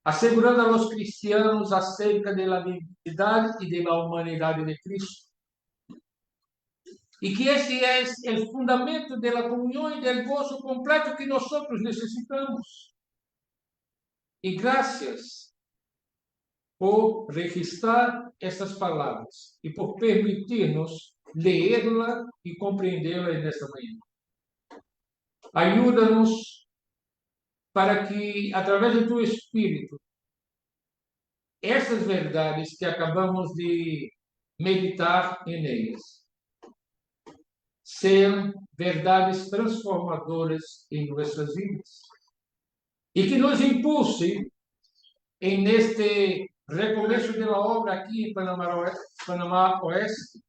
asegurando a los cristianos acerca de la divinidad y de la humanidad de Cristo. Y que ese es el fundamento de la comunión y del gozo completo que nosotros necesitamos. Y gracias por registrar estas palabras y por permitirnos leerla y comprenderla en esta mañana. Ayúdanos para que, a través de tu Espíritu, essas verdades que acabamos de meditar em ellas sejam verdades transformadoras em nossas vidas e que nos impulse em este recomeço da obra aqui em Panamá Oeste,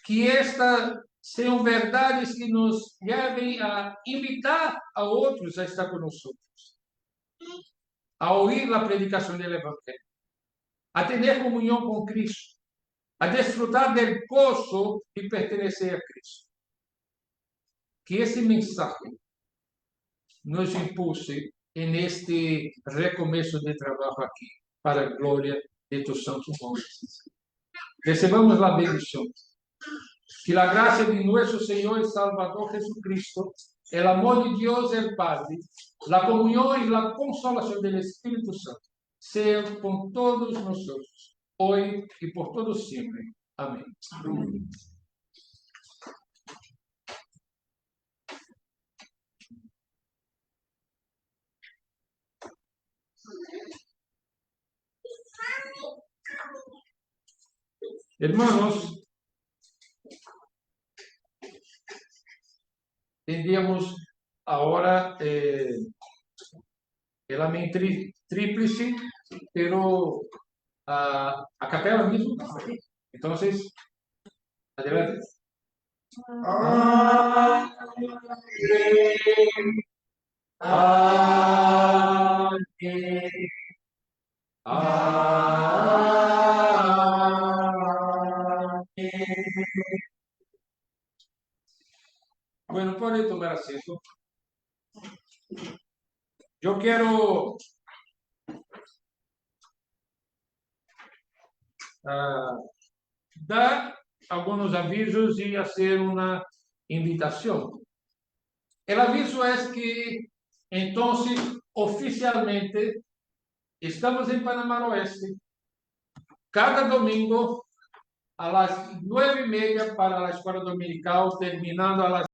que estas sejam verdades que nos levem a invitar a outros a estar conosco, a ouvir a predicação do Evangelho, a ter comunhão com Cristo, a desfrutar del gozo de pertenecer a Cristo. Que esse mensagem nos impulse en este recomeço de trabalho aqui, para a glória de tu santo nome. Recebamos a bendição. Que a graça de nosso Senhor e Salvador Jesucristo, el amor de Deus el Padre, la comunión y la consolación del Espíritu Santo, sean con todos nosotros, hoy y por todos siempre. Amén. Amén. Hermanos, tendríamos ahora el amén tríplice, pero a capela mismo. Entonces, adelante. Amén. Amén. Bueno, puede tomar asiento. Yo quiero dar algunos avisos y hacer una invitación. El aviso es que, entonces, oficialmente, estamos en Panamá Oeste, cada domingo a las 9:30 para la escuela dominical, terminando a las